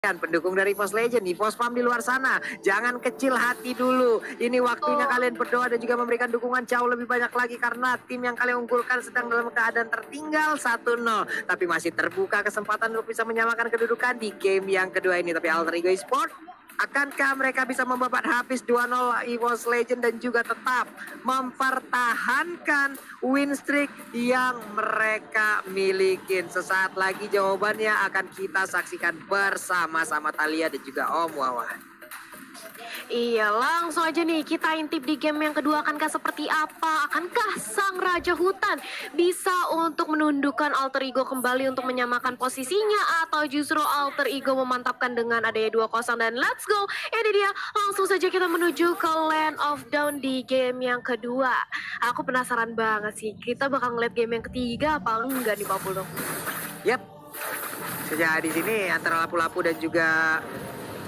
Pendukung dari EVOS Legend, EVOS Farm di luar sana, jangan kecil hati dulu. Ini waktunya kalian berdoa dan juga memberikan dukungan jauh lebih banyak lagi karena tim yang kalian unggulkan sedang dalam keadaan tertinggal 1-0. Tapi masih terbuka kesempatan untuk bisa menyamakan kedudukan di game yang kedua ini. Tapi Alter Ego Esport, akankah mereka bisa membabat habis 2-0 EVOS Legend dan juga tetap mempertahankan win streak yang mereka milikin? Sesaat lagi jawabannya akan kita saksikan bersama-sama Thalia dan juga Om Wawan. Iya, langsung aja nih kita intip di game yang kedua. Akankah seperti apa? Akankah sang Raja Hutan bisa untuk menundukkan Alter Ego kembali untuk menyamakan posisinya? Atau justru Alter Ego memantapkan dengan adanya 2-0 dan let's go. Ini dia, langsung saja kita menuju ke Land of Dawn di game yang kedua. Aku penasaran banget sih, kita bakal ngeliat game yang ketiga apa enggak nih Pak Pulung? Yap, sejak di sini antara Lapu-Lapu dan juga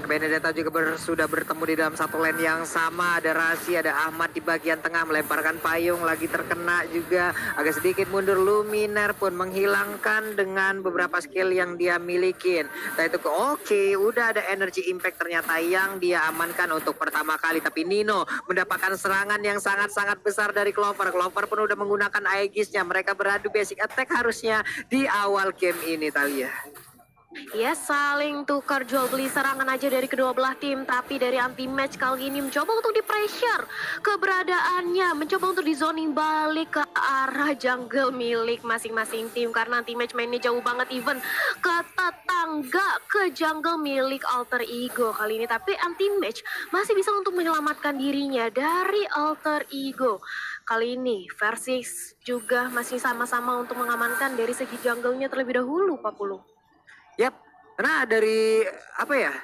Benedetta juga sudah bertemu di dalam satu lane yang sama. Ada Rasi, ada Ahmad di bagian tengah melemparkan payung, lagi terkena juga. Agak sedikit mundur, Luminaire pun menghilangkan dengan beberapa skill yang dia milikin. Nah itu oke, udah ada energy impact ternyata yang dia amankan untuk pertama kali. Tapi Nino mendapatkan serangan yang sangat-sangat besar dari Clover. Clover pun udah menggunakan Aegisnya. Mereka beradu basic attack harusnya di awal game ini, Thalia. Ya, saling tukar jual beli serangan aja dari kedua belah tim. Tapi dari anti-match kali ini mencoba untuk di-pressure keberadaannya, mencoba untuk di-zoning balik ke arah jungle milik masing-masing tim. Karena anti-match mainnya jauh banget, even ke tetangga ke jungle milik Alter Ego kali ini. Tapi anti-match masih bisa untuk menyelamatkan dirinya dari Alter Ego. Kali ini Versix juga masih sama-sama untuk mengamankan dari segi jungle-nya terlebih dahulu, Pak Pulung. Yap, karena dari apa ya,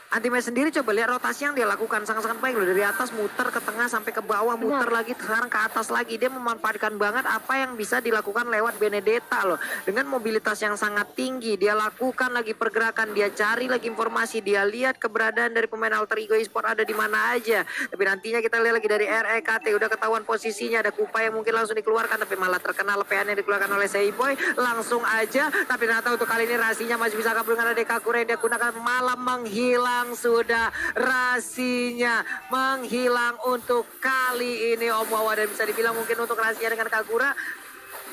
Anti-Match sendiri coba lihat rotasi yang dia lakukan sangat-sangat baik loh. Dari atas muter ke tengah sampai ke bawah, muter lagi, sekarang ke atas lagi. Dia memanfaatkan banget apa yang bisa dilakukan lewat Benedetta loh. Dengan mobilitas yang sangat tinggi, dia lakukan lagi pergerakan, dia cari lagi informasi, dia lihat keberadaan dari pemain Alter Ego Esport ada di mana aja. Tapi nantinya kita lihat lagi dari REKT, udah ketahuan posisinya, ada Kupa yang mungkin langsung dikeluarkan, tapi malah terkena lepehan yang dikeluarkan oleh Seiboy. Langsung aja, tapi ternyata untuk kali ini Rasinya masih bisa kabur dengan Dekakure yang dia gunakan, malam menghilang. Sudah Rasinya menghilang untuk kali ini Om Wawa, dan bisa dibilang mungkin untuk Rasinya dengan Kagura,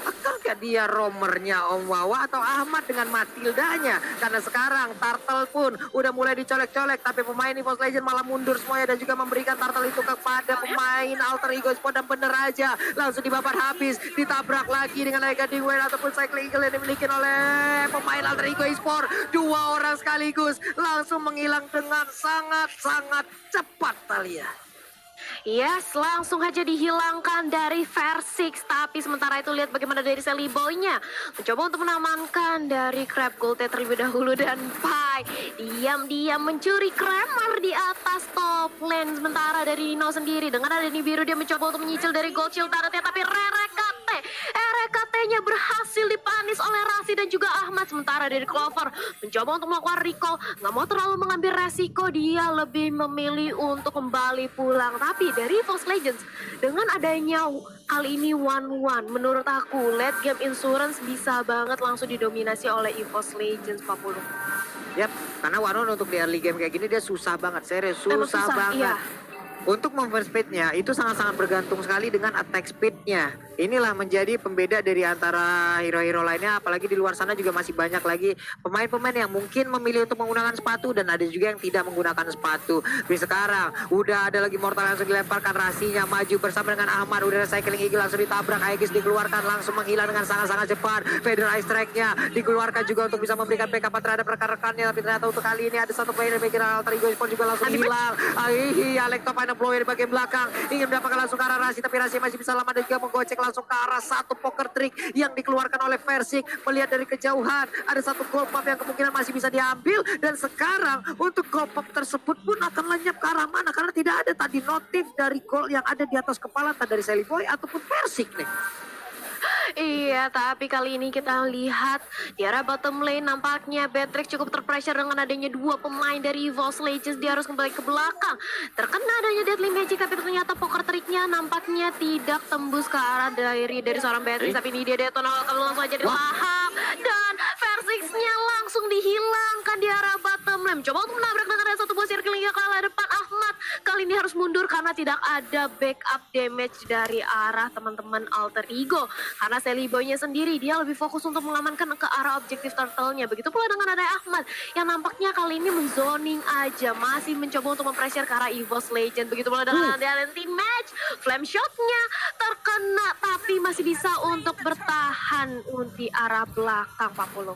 akankah dia romernya Om Wawa atau Ahmad dengan Matildanya? Karena sekarang Turtle pun udah mulai dicolek-colek, tapi pemain EVOS Legend malah mundur semuanya dan juga memberikan Turtle itu kepada pemain Alter Ego Esport, dan bener aja langsung dibabat habis, ditabrak lagi dengan Guiding Wave ataupun Cycling Eagle yang dimiliki oleh pemain Alter Ego Esport. Dua orang sekaligus langsung menghilang dengan sangat-sangat cepat, Thalia. Yes, langsung aja dihilangkan dari Versix. Tapi sementara itu lihat bagaimana dari Sally Boy-nya mencoba untuk menamankan dari Crab Gold terlebih dahulu, dan Pai diam-diam mencuri Kramer di atas top lane. Sementara dari Nino sendiri dengan ada Nibiru, dia mencoba untuk menyicil dari Gold Shield Turret-nya, tapi RKT-nya berhasil dipanis oleh Rasi dan juga Ahmad. Sementara dari Clover mencoba untuk melakukan recall, nggak mau terlalu mengambil resiko, dia lebih memilih untuk kembali pulang. Tapi dari EVOS Legends dengan adanya kali ini 1-1, menurut aku late game insurance bisa banget langsung didominasi oleh EVOS Legends, Pak Pulung. Yap, karena 1-1 untuk di early game kayak gini dia susah banget, serius susah banget. Iya. Untuk movement speed-nya itu sangat-sangat bergantung sekali dengan attack speed-nya. Inilah menjadi pembeda dari antara hero-hero lainnya, apalagi di luar sana juga masih banyak lagi pemain-pemain yang mungkin memilih untuk menggunakan sepatu, dan ada juga yang tidak menggunakan sepatu. Tapi sekarang udah ada lagi Mortal yang langsung dilemparkan, Rasinya maju bersama dengan Ahmad, udah ada Cycling Eagle langsung ditabrak, Aegis dikeluarkan langsung menghilang dengan sangat-sangat cepat. Feather Ice Strike-nya dikeluarkan juga untuk bisa memberikan backup terhadap rekan-rekannya, tapi ternyata untuk kali ini ada satu player background Alter Ego Esport juga langsung hilang. Alekto final blow di bagian belakang ingin mendapatkan langsung ke arah Rasi, tapi Rasi masih bisa lama dan juga menggocek langsung ke arah satu poker trick yang dikeluarkan oleh Versix. Melihat dari kejauhan ada satu gold pop yang kemungkinan masih bisa diambil, dan sekarang untuk gold pop tersebut pun akan lenyap ke arah mana karena tidak ada tadi notif dari gold yang ada di atas kepala, entah dari Sally Boy ataupun Versix nih. Iya, tapi kali ini kita lihat di arah bottom lane nampaknya Beatrix cukup terpressure dengan adanya dua pemain dari EVOS Legends. Dia harus kembali ke belakang. Terkena adanya Deadly Magic, tapi ternyata poker triknya nampaknya tidak tembus ke arah dari seorang Beatrix. Tapi ini dia detonator langsung aja dilahap, dan Versix Ice-nya langsung dihilangkan di arah bottom lane. Coba untuk menabrak dengan ada satu buah circle hingga ke arah depan Ahmad. Kali ini harus mundur karena tidak ada backup damage dari arah teman-teman Alter Ego. Karena Sally Boy-nya sendiri, dia lebih fokus untuk mengamankan ke arah objektif turtle-nya. Begitu pula dengan ada Ahmad yang nampaknya kali ini menzoning aja. Masih mencoba untuk mempressure ke arah EVOS Legend. Begitu pula dengan ada anti match. Flame shot-nya terkena tapi masih bisa untuk bertahan di arah belakang 40.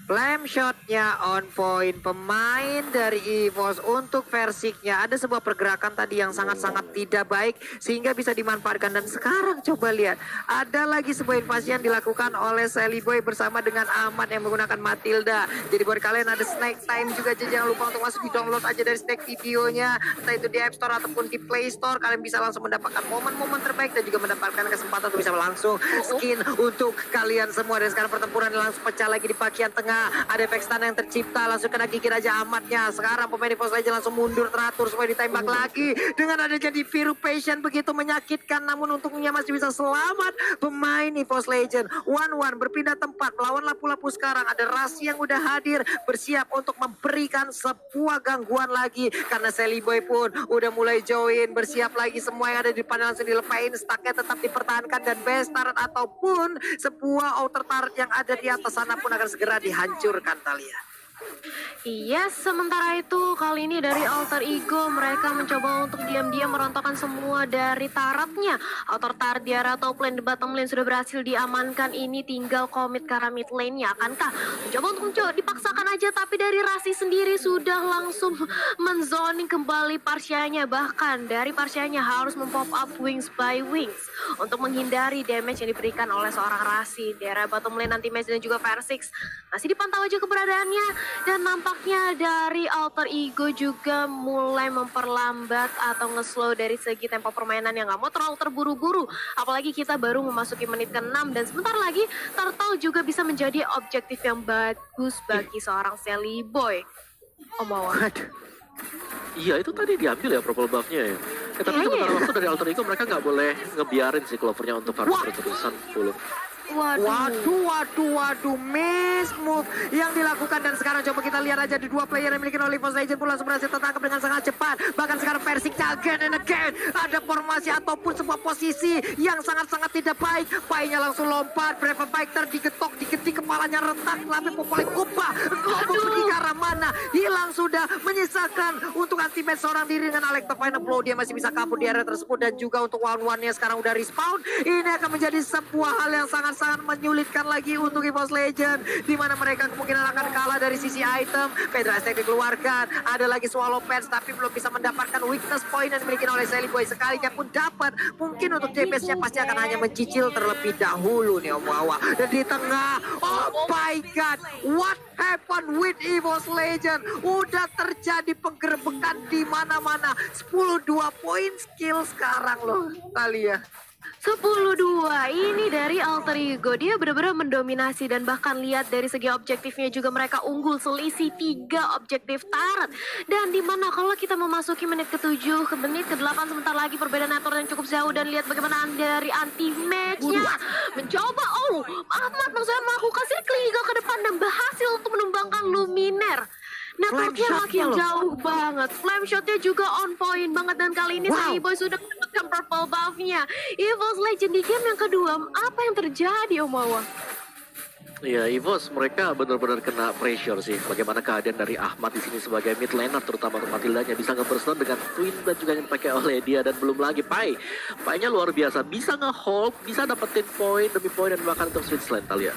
Flame shotnya on point, pemain dari EVOS untuk Versiknya. Ada sebuah pergerakan tadi yang sangat-sangat tidak baik sehingga bisa dimanfaatkan. Dan sekarang coba lihat, ada lagi sebuah invasi yang dilakukan oleh Sally Boy bersama dengan Ahmad yang menggunakan Matilda. Jadi buat kalian ada Snake Time juga, jangan lupa untuk masuk di download aja dari Snake videonya, entah itu di App Store ataupun di Play Store. Kalian bisa langsung mendapatkan momen-momen terbaik dan juga mendapatkan kesempatan untuk bisa langsung skin untuk kalian semua. Dan sekarang pertempuran langsung pecah lagi di bagian tengah. Ada efek stun yang tercipta, langsung kena gigit aja Ahmadnya. Sekarang pemain EVOS Legend langsung mundur teratur supaya ditembak lagi. Dengan ada jadi Viru Patient begitu menyakitkan, namun untungnya masih bisa selamat. Pemain EVOS Legend 1-1 berpindah tempat melawan lapu-lapu. Sekarang ada Rasi yang udah hadir, bersiap untuk memberikan sebuah gangguan lagi. Karena Sally Boy pun udah mulai join, bersiap lagi. Semua yang ada di depan langsung dilepain, stacknya tetap dipertahankan. Dan base turret ataupun sebuah outer turret yang ada di atas sana pun akan segera dihancurkan, Talia. Iya, sementara itu kali ini dari Alter Ego mereka mencoba untuk diam-diam merontokkan semua dari tarotnya. Outer turret di arah top lane, di bottom lane sudah berhasil diamankan. Ini tinggal komit ke arah mid lane-nya. Akankah mencoba untuk dipaksakan aja, tapi dari Rasi sendiri sudah langsung menzoning kembali Parsianya. Bahkan dari Parsianya harus mempop up Wings by Wings untuk menghindari damage yang diberikan oleh seorang Rasi. Di arah bottom lane nanti Match dan juga Persix masih dipantau aja keberadaannya. Dan nampaknya dari Alter Ego juga mulai memperlambat atau nge-slow dari segi tempo permainan yang gak mau terlalu terburu-buru. Apalagi kita baru memasuki menit ke-6 dan sebentar lagi Turtle juga bisa menjadi objektif yang bagus bagi seorang Sally Boy. Om Wawan. Iya, itu tadi diambil ya purple buff-nya ya. Tapi sementara waktu dari Alter Ego mereka nggak boleh ngebiarin si Clover-nya untuk farm terus-terusan full. Waduh, miss move yang dilakukan. Dan sekarang coba kita lihat aja di dua player yang dimiliki oleh EVOS Legend pun langsung berhasil tertangkap dengan sangat cepat. Bahkan sekarang Persik again and again ada formasi ataupun sebuah posisi yang sangat-sangat tidak baik. Painya langsung lompat, Brave Fighter digetok, diketik, kepalanya retak, tapi popolek kubah ngomong pergi ke arah mana, hilang sudah, menyisakan untuk anti-match seorang diri dengan Alecto Final Blow. Dia masih bisa kabur di area tersebut. Dan juga untuk one-one-nya sekarang udah respawn. Ini akan menjadi sebuah hal yang sangat menyulitkan lagi untuk EVOS Legend, di mana mereka kemungkinan akan kalah dari sisi item. Pedra Stack dikeluarkan, ada lagi Swallow Pants tapi belum bisa mendapatkan weakness point yang dimiliki oleh Sally Boy. Sekalinya pun dapat, mungkin untuk DPS-nya pasti akan hanya mencicil terlebih dahulu nih Om Wawa. Dan di tengah, oh my god, what happened with EVOS Legend? Udah terjadi penggerbekan di mana-mana. 10-2 poin skill sekarang loh, Talia. 10-2 ini dari Alter Ego, dia benar-benar mendominasi. Dan bahkan lihat dari segi objektifnya juga mereka unggul selisih 3 objektif turret. Dan dimana kalau kita memasuki menit ke-7 ke menit ke-8 sebentar lagi perbedaan atur yang cukup jauh. Dan lihat bagaimana dari anti-match-nya mencoba, Ahmad maksudnya melakukan circling eagle ke depan dan berhasil untuk menumbangkan Luminer. Networknya makin jauh banget. Flame shotnya juga on point banget. Dan kali ini Sally Boy sudah mendapatkan purple buff-nya. EVOS Legend di game yang kedua, apa yang terjadi Om Wawa? Iya, EVOS mereka benar-benar kena pressure sih. Bagaimana keadaan dari Ahmad di sini sebagai mid laner, terutama untuk Matildanya bisa nge-burst dengan Twin Blade juga yang dipakai oleh dia. Dan belum lagi Pai-nya luar biasa, bisa nge-hold, bisa dapetin poin demi poin dan bahkan untuk switch lane Talia.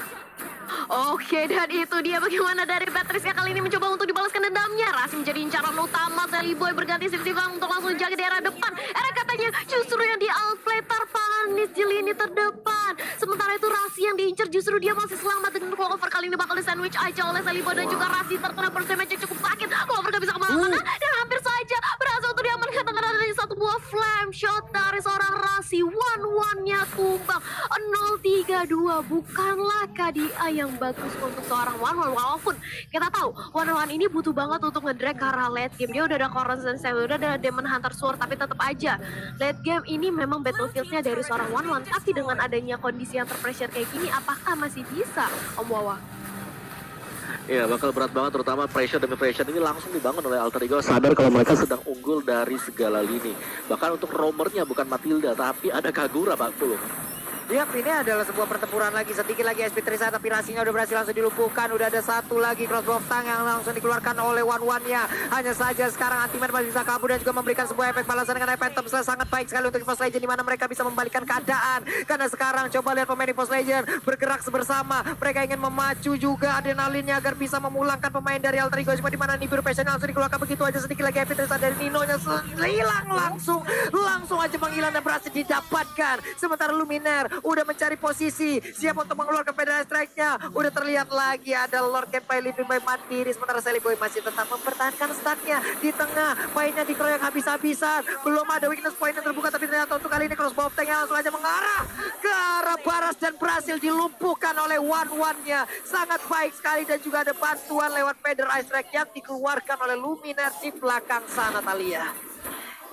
Oke, dan itu dia bagaimana dari Patricia kali ini mencoba untuk dibalaskan dendamnya. Rasi menjadi incaran utama, Sally Boy berganti Sivang untuk langsung jaga di arah depan. Katanya justru yang di outplay terpanis di lini terdepan. Sementara itu Rasi yang diincar justru dia masih selamat dengan Clover. Kali ini bakal di sandwich aja oleh Sally Boy dan juga Rasi terkena burst damage yang cukup sakit. Clover gak bisa kemana-mana dan hampir saja berhasil untuk diamankan dengan adanya satu buah flame shot dari seorang Rasi. One-one-nya tumbang 0-3-2. Bukanlah KDA yang bagus untuk seorang one-one. Walaupun kita tahu one-one ini butuh banget untuk ngedrag ke arah late game. Dia udah ada Corazon Steel, udah ada Demon Hunter Sword, tapi tetap aja late game ini memang battlefieldnya dari seorang one-one. Tapi dengan adanya kondisi yang terpressure kayak gini, apakah masih bisa Om Wawa? Iya, bakal berat banget, terutama pressure demi pressure ini langsung dibangun oleh Alter Ego. Sadar kalau mereka sedang unggul dari segala lini. Bahkan untuk roamernya bukan Matilda, tapi ada Kagura, Pak Pulung. Yap, ini adalah sebuah pertempuran lagi. Sedikit lagi SP Trisa, tapi Rasinya udah berhasil langsung dilumpuhkan. Udah ada satu lagi crossbow of tank yang langsung dikeluarkan oleh One-One-nya. Hanya saja sekarang Antiman masih bisa kabur dan juga memberikan sebuah efek balasan dengan efek top sangat baik sekali untuk EVOS Legend, di mana mereka bisa membalikkan keadaan. Karena sekarang coba lihat pemain EVOS Legend bergerak bersama. Mereka ingin memacu juga adrenalinnya agar bisa memulangkan pemain dari Alter Ego. Cuma di mana Nibiru Passion langsung dikeluarkan begitu aja. Sedikit lagi SP Trisa dari Nino-nya hilang langsung aja menghilang dan berhasil didapatkan. Sementara Luminer udah mencari posisi, siap untuk mengeluarkan Federal Strike-nya. Udah terlihat lagi ada Lord Kenpai living by mandiri, sementara Sally Boy masih tetap mempertahankan stacknya di tengah. Mainnya dikeroyok habis-habisan, belum ada weakness point yang terbuka, tapi ternyata untuk kali ini crossbow of tank langsung aja mengarah ke arah Baras dan berhasil dilumpuhkan oleh One-One-nya. Sangat baik sekali dan juga ada bantuan lewat Federal Strike yang dikeluarkan oleh Luminer di belakang sana, Thalia.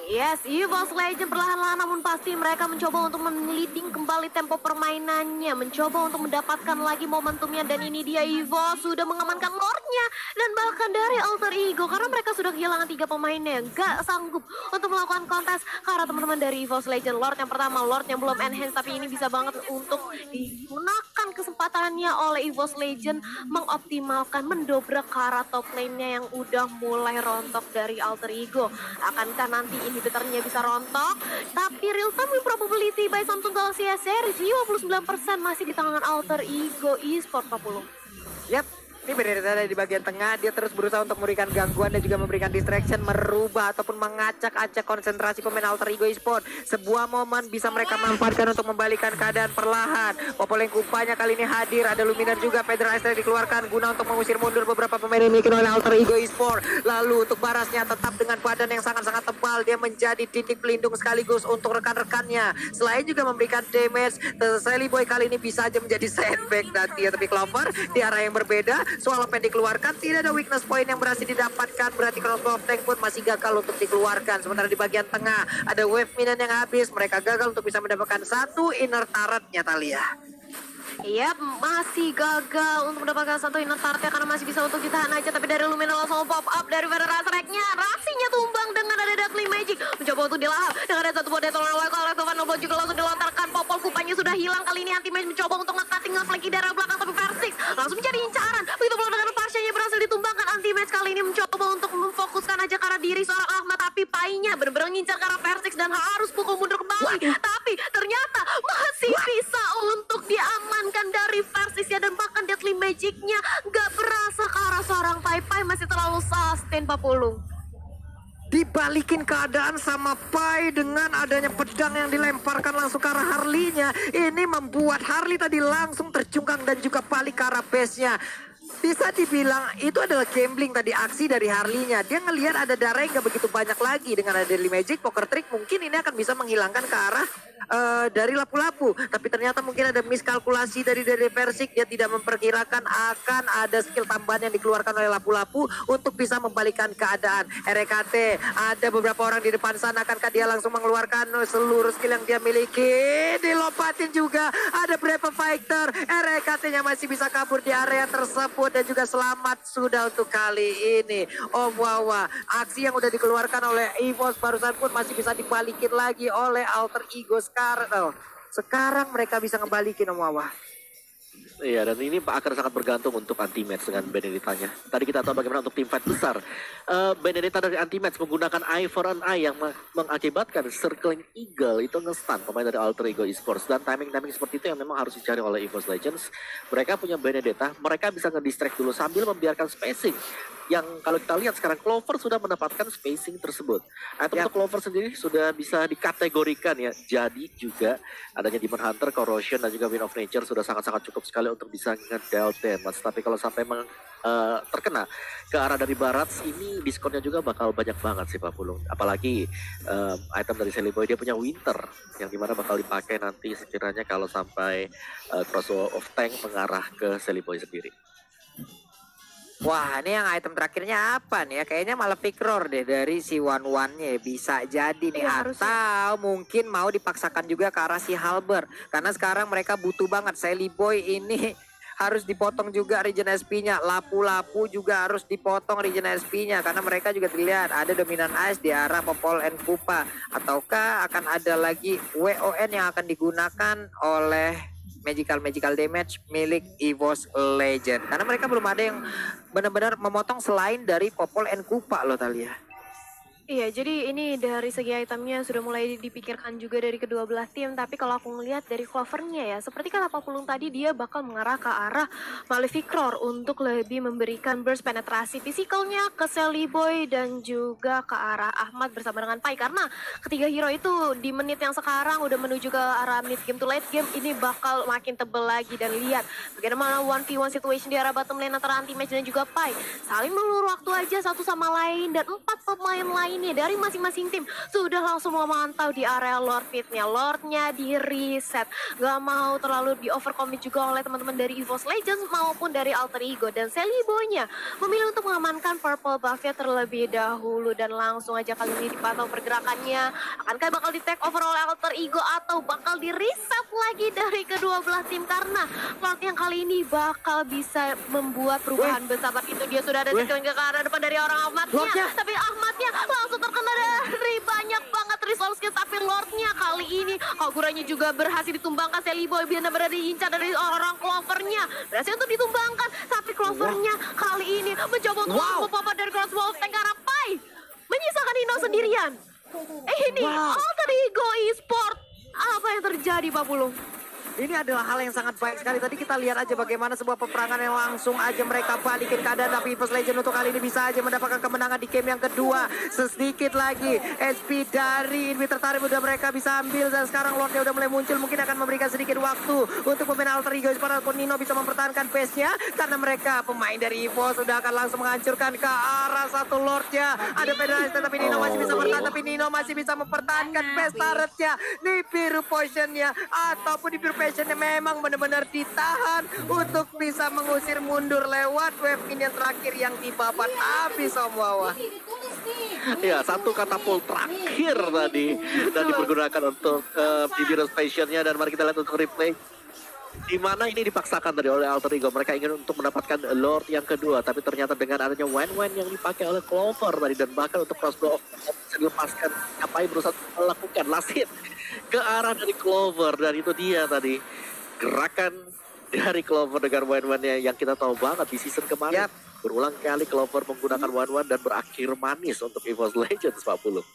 Yes, EVOS Legend perlahan-lahan namun pasti mereka mencoba untuk men-leading kembali tempo permainannya, mencoba untuk mendapatkan lagi momentumnya, dan ini dia EVOS sudah mengamankan Lordnya dan bahkan dari Alter Ego karena mereka sudah kehilangan 3 pemainnya, gak sanggup untuk melakukan kontes karena teman-teman dari EVOS Legend. Lord yang pertama, Lord yang belum enhance, tapi ini bisa banget untuk digunakan kesempatannya oleh EVOS Legend mengoptimalkan, mendobrak ke arah top lane-nya yang udah mulai rontok dari Alter Ego. Akankah nanti inhibitornya bisa rontok? Tapi real time win probability by Samsung Galaxy S Series 59% masih di tangan Alter Ego Esports 40. Yap, ini berada di bagian tengah. Dia terus berusaha untuk memberikan gangguan dan juga memberikan distraction, merubah ataupun mengacak-acak konsentrasi pemain Alter Ego Esports. Sebuah momen bisa mereka manfaatkan untuk membalikan keadaan perlahan. Popoleng kupanya kali ini hadir. Ada Luminer juga, Federal Strike dikeluarkan guna untuk mengusir mundur beberapa pemain yang dimiliki oleh Alter Ego Esports. Lalu untuk Barasnya tetap dengan badan yang sangat-sangat tebal. Dia menjadi titik pelindung sekaligus untuk rekan-rekannya. Selain juga memberikan damage, Sally Boy kali ini bisa aja menjadi setback nanti ya. Tapi Clover di arah yang berbeda. Soal apa yang dikeluarkan, tidak ada weakness point yang berhasil didapatkan. Berarti crossbow of tank pun masih gagal untuk dikeluarkan. Sementara di bagian tengah ada wave minion yang habis. Mereka gagal untuk bisa mendapatkan satu inner turret-nya, Thalia. Yap, masih gagal untuk mendapatkan satu inner turret-nya karena masih bisa untuk ditahan aja. Tapi dari Lumina langsung pop up dari Federal Strike-nya. Rasinya tumbang dengan ada Deadly Magic. Mencoba untuk dilahap dengan ada satu buah detonator oleh Tovan Noble juga langsung dilontarkan. Popol kupanya sudah hilang. Kali ini Anti-Mage mencoba untuk nge-cutting nge-flanking dari belakang, tapi Versix langsung menjadi incaran. Begitu pula dengan Pasha-nya berhasil ditumbangkan. Anti-Mage kali ini mencoba untuk memfokuskan aja ke arah diri seorang Ahmad, tapi Pai-nya benar-benar ngincar ke arah Versix dan harus pukul mundur kembali. Tapi ternyata masih bisa untuk diamankan dari Versix ya, dan bahkan Deadly Magic-nya gak berasa ke arah seorang Pai. Masih terlalu sustain, Pak Pulung. Dibalikin keadaan sama Pai dengan adanya pedang yang dilemparkan langsung ke arah Harley-nya. Ini membuat Harley tadi langsung tercungkang dan juga balik ke arah base-nya. Bisa dibilang itu adalah gambling tadi, aksi dari Harley-nya. Dia ngelihat ada darah yang gak begitu banyak lagi. Dengan ada Deadly Magic, Poker Trick, mungkin ini akan bisa menghilangkan ke arah dari lapu-lapu. Tapi ternyata mungkin ada miskalkulasi dari Versix. Dia tidak memperkirakan akan ada skill tambahan yang dikeluarkan oleh lapu-lapu untuk bisa membalikan keadaan. RKT, ada beberapa orang di depan sana. Akankah dia langsung mengeluarkan seluruh skill yang dia miliki? Dilompatin juga. Ada Brave Fighter. RKT-nya masih bisa kabur di area tersebut. Dan juga selamat sudah untuk kali ini. Om Wawa, aksi yang udah dikeluarkan oleh EVOS barusan pun masih bisa dibalikin lagi oleh Alter Ego sekarang. Sekarang mereka bisa ngebalikin, Om Wawa. Iya, dan ini akan sangat bergantung untuk Anti-Match dengan Benedetta-nya. Tadi kita tahu bagaimana untuk tim fight besar. Benedetta dari Anti-Match menggunakan Eye for an Eye yang mengakibatkan Circling Eagle itu nge-stun pemain dari Alter Ego Esports. Dan timing-timing seperti itu yang memang harus dicari oleh EVOS Legends. Mereka punya Benedetta, mereka bisa nge-distract dulu sambil membiarkan spacing. Yang kalau kita lihat sekarang Clover sudah mendapatkan spacing tersebut. Item untuk Clover sendiri sudah bisa dikategorikan ya. Jadi juga adanya Demon Hunter, Corrosion, dan juga Wind of Nature sudah sangat-sangat cukup sekali untuk bisa nge-deal damage. Tapi kalau sampai terkena ke arah dari barat, ini diskonnya juga bakal banyak banget sih Pak Pulung. Apalagi item dari Sally Boy dia punya Winter yang dimana bakal dipakai nanti sekiranya kalau sampai Crossbow of Tank mengarah ke Sally Boy sendiri. Wah, ini yang item terakhirnya apa nih ya? Kayaknya malah pick roar deh dari si One-One-nya. Bisa jadi nih, atau mungkin mau dipaksakan juga ke arah si Halber. Karena sekarang mereka butuh banget. Sally Boy ini harus dipotong juga regen SP-nya. Lapu-lapu juga harus dipotong regen SP-nya karena mereka juga terlihat ada dominan ice di arah Popol and Kupa. Ataukah akan ada lagi WON yang akan digunakan oleh magical damage milik EVOS Legend. Karena mereka belum ada yang benar-benar memotong selain dari Popol and Kupa loh Talia. Iya, jadi ini dari segi itemnya sudah mulai dipikirkan juga dari kedua belah tim. Tapi kalau aku ngelihat dari Clovernya ya, seperti kata Pak Pulung tadi, dia bakal mengarah ke arah Malefic Roar untuk lebih memberikan burst penetrasi fisikalnya ke Sally Boy dan juga ke arah Ahmad bersama dengan Pai. Karena ketiga hero itu di menit yang sekarang udah menuju ke arah mid game to late game, ini bakal makin tebel lagi. Dan lihat bagaimana 1v1 situation di arah bottom lane antara Anti-Match dan juga Pai. Saling meluru waktu aja satu sama lain, dan 4 pemain lain ini dari masing-masing tim sudah langsung memantau di area Lord Pitnya. Lordnya di reset, gak mau terlalu di overcommit juga oleh teman-teman dari EVOS Legends maupun dari Alter Ego. Dan Sally Boy-nya memilih untuk mengamankan purple buff-nya terlebih dahulu, dan langsung aja kali ini dipantau pergerakannya. Akankah bakal di take over oleh Alter Ego atau bakal di reset lagi dari kedua belah tim? Karena Lord yang kali ini bakal bisa membuat perubahan besar. Itu dia sudah ada di ke arah depan dari orang Ahmadnya, tapi Ahmadnya langsung terkena dari banyak banget resource skill. Tapi Lordnya kali ini Oguranya juga berhasil ditumbangkan. Sally Boy benar-benar diincar dari orang Clovernya, berhasil untuk ditumbangkan. Tapi Clovernya kali ini mencoba untuk pop-up dari crossbow tank arah Pai, menyisakan Nino sendirian. Ini Alter Ego Esport, apa yang terjadi Pak Pulung? Ini adalah hal yang sangat baik sekali. Tadi kita lihat aja bagaimana sebuah peperangan yang langsung aja mereka balikin keadaan. Tapi EVOS Legend untuk kali ini bisa aja mendapatkan kemenangan di game yang kedua. Sedikit lagi SP dari Inhibitor Tarim udah mereka bisa ambil. Dan sekarang Lordnya udah mulai muncul. Mungkin akan memberikan sedikit waktu untuk pemain Alter Ego walaupun Nino bisa mempertahankan pace-nya. Karena mereka pemain dari EVOS sudah akan langsung menghancurkan ke arah satu Lordnya. Ada penalti tapi Nino masih bisa bertahan. Tapi Nino masih bisa mempertahankan pace turretnya. Di biru potionnya ataupun di biru yang memang benar-benar ditahan untuk bisa mengusir mundur lewat wave minion terakhir yang dibabat habis semua. Ya, satu katapult terakhir tadi dan dipergunakan untuk Bibirus Passionnya. Dan mari kita lihat untuk replay di mana ini dipaksakan tadi oleh Alter Ego. Mereka ingin untuk mendapatkan Lord yang kedua, tapi ternyata dengan adanya Wen yang dipakai oleh Clover tadi, dan bahkan untuk crossbow bisa dilepaskan, Apai berusaha melakukan last hit ke arah dari Clover. Dan itu dia tadi gerakan dari Clover dengan Wen yang kita tahu banget di season kemarin. Berulang kali Clover menggunakan Wen dan berakhir manis untuk EVOS Legends 40.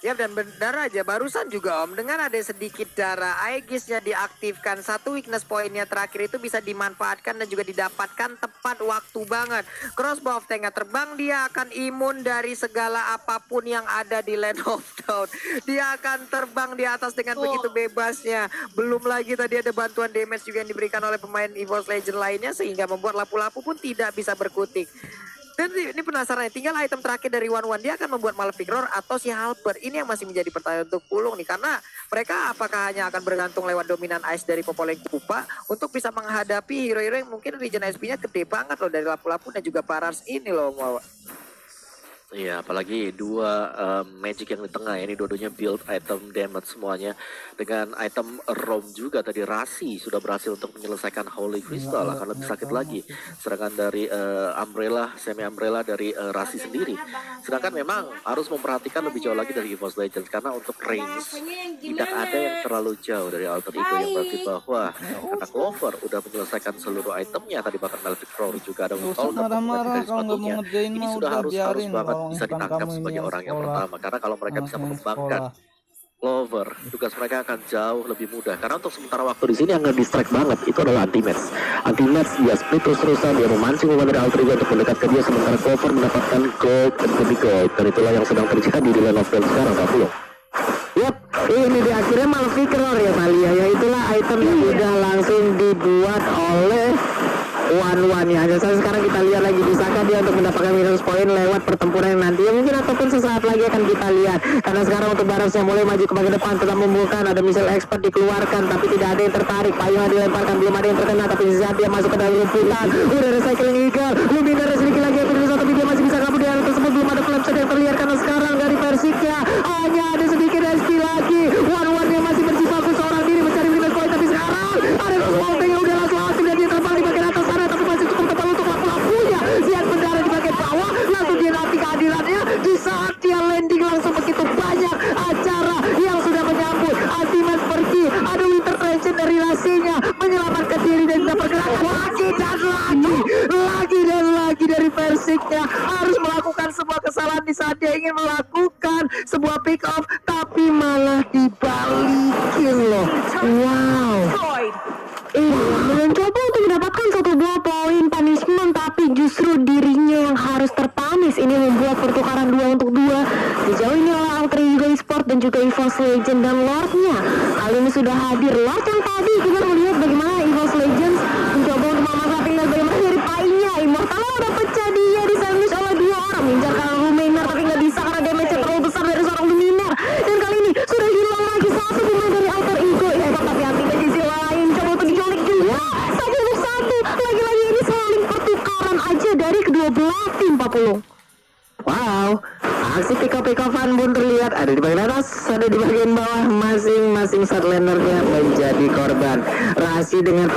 Ya, dan benar aja barusan juga Om, dengan ada sedikit darah Aegisnya diaktifkan, satu weakness pointnya terakhir itu bisa dimanfaatkan dan juga didapatkan tepat waktu banget. Crossbow of Tank terbang, dia akan imun dari segala apapun yang ada di Land of Dawn. Dia akan terbang di atas dengan begitu bebasnya. Belum lagi tadi ada bantuan damage juga yang diberikan oleh pemain EVOS Legend lainnya, sehingga membuat lapu-lapu pun tidak bisa berkutik. Dan ini penasaran, tinggal item terakhir dari One dia akan membuat Malefic Roar atau si Halberd. Ini yang masih menjadi pertanyaan untuk Pulung nih, karena mereka apakah hanya akan bergantung lewat dominan ice dari Popol Kupa untuk bisa menghadapi hero-hero yang mungkin regen SP-nya gede banget loh dari lapu-lapu dan juga Parars ini loh. Iya, apalagi dua magic yang di tengah ini dua-duanya build item damage semuanya. Dengan item Rom juga tadi Rasi sudah berhasil untuk menyelesaikan Holy Crystal, akan lebih sakit lagi. Serangan dari Umbrella, semi Umbrella dari Rasi sendiri. Sedangkan memang harus memperhatikan lebih jauh lagi dari EVOS Legends, karena untuk range tidak ada yang terlalu jauh dari Alter Ego, yang berarti bahwa karena Clover udah menyelesaikan seluruh itemnya, tadi bahkan Malefic Roar juga ada Wutol dan dari sepatunya. Ini sudah harus banget bisa ditangkap sebagai orang yang pertama, karena kalau mereka bisa mengembangkan Clover, tugas mereka akan jauh lebih mudah. Karena untuk sementara waktu di sini yang nge-distract banget itu adalah Anti-Match. Anti-Match dia split terus-terusan, dia memancing umpan dari Alter Ego untuk mendekat ke dia, sementara Clover mendapatkan gold demi gold. Dan itulah yang sedang terjadi di Land of Dawn sekarang, Kak Pulung. Yap, ini di akhirnya Malefic Roar ya Talia, ya itulah item yang udah langsung dibuat oleh One ya. Hanya saja sekarang kita lihat lagi bisakah dia untuk mendapatkan minus point lewat pertempuran yang nanti ya mungkin, ataupun sesaat lagi akan kita lihat. Karena sekarang untuk Barasnya mulai maju ke bagian depan, tetap membuka, ada missile expert dikeluarkan tapi tidak ada yang tertarik. Payung dilemparkan, belum ada yang terkena, tapi saat dia masuk ke dalam rumputan udah ada cycling eagle, Luminar sedikit lagi yang berusaha, tapi dia masih bisa kabur di area tersebut. Belum ada flame shot yang terlihat karena sekarang dari Persiknya hanya ada sedikit SP lagi. One yang masih berjibaku seorang diri mencari minus point, tapi sekarang ada Roswell yang udah langsung aktif dan dia terbang di bagian atas sana. miliknya harus melakukan sebuah kesalahan di saat dia ingin melakukan sebuah pick off, tapi malah dibalikin loh. Wow. Mencoba untuk mendapatkan satu buah poin punishment, tapi justru dirinya yang harus terpanis. Ini membuat pertukaran 2 untuk 2 sejauh ini oleh Alter Ego Esport dan juga EVOS Legend dan Lordnya. Kali ini sudah hadir Lord yang tadi kita melihat bagaimana EVOS Legends mencoba untuk memanfaatkan dan bagaimana dari painya. Immortal udah pecah, dia disandwich oleh 2 orang, mengejar kalau Luminar tapi nggak bisa karena damage-nya terlalu besar dari seorang Luminar. Dan kali ini sudah hilang lagi satu pemain dari Alter Ego Esport, tapi hati di sisi lain coba untuk dicolik juga. Satu untuk satu, lagi-lagi ini saling pertukaran aja dari kedua belah tim, Pak Pulung. Wow, aksi pick-off-an pun terlihat ada di bagian atas, ada di bagian bawah. Masing-masing setlanernya menjadi korban. Rasi dengan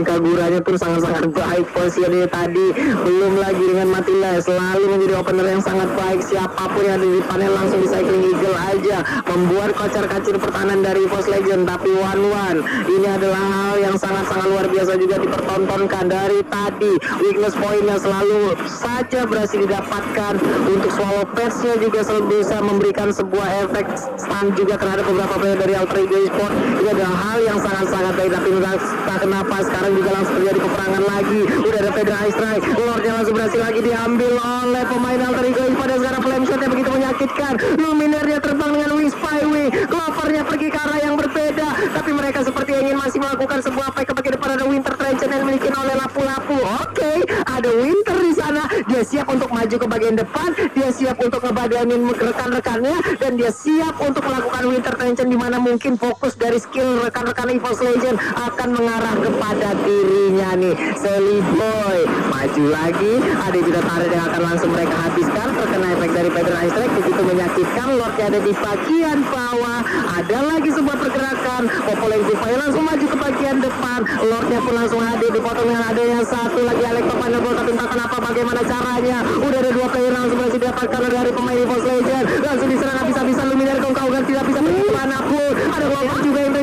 Kaguranya pun sangat-sangat baik posisinya tadi. Belum lagi dengan Matila selalu menjadi opener yang sangat baik. Siapapun yang ada di panel langsung di cycling eagle aja, membuat kocar-kacir pertahanan dari EVOS Legend. Tapi 1-1 ini adalah hal yang sangat-sangat luar biasa juga dipertontonkan dari tadi. Weakness point-nya selalu saja berhasil didapatkan. Untuk Swallow Pets-nya juga selalu bisa memberikan sebuah efek stun juga terhadap beberapa player dari Alter Ego Esport. Ini adalah hal yang sangat-sangat baik, tapi entah kenapa sekarang juga langsung terjadi peperangan lagi. Udah ada Fedra High Strike, Lordnya langsung berhasil lagi diambil oleh pemain Alter Ego Esport. Dan sekarang flame shot-nya begitu menyakitkan. Luminarnya terbang dengan wing spywing, Clover-nya pergi ke arah yang berbeda, tapi mereka seperti ingin masih melakukan sebuah fight ke bagian depan. Ada Winter Trench yang dimiliki oleh Lapu-Lapu. Oke, ada Winter di sana, dia siap untuk maju ke bagian depan, dia siap untuk ngebadanin rekan-rekannya, dan dia siap untuk melakukan Winter Tension, di mana mungkin fokus dari skill rekan-rekan EVOS Legend akan mengarah kepada dirinya nih. Sally Boy maju lagi, ada juga tarik yang akan langsung mereka habiskan, terkena efek dari Pedro Ice Strike, begitu menyakitkan. Lordnya ada di bagian bawah, ada lagi sebuah pergerakan, Popolensi Fire langsung maju ke bagian depan, Lordnya pun langsung hadir, dipotong dengan adanya satu lagi Alex Papanabol, tapi entah kenapa bagaimana caranya, udah ada 2 player langsung berhasil didapatkan dari pemain EVOS Legend, langsung diserang habis-habisan. Luminar kau tidak bisa pergi kemanapun. Ada Clover juga yang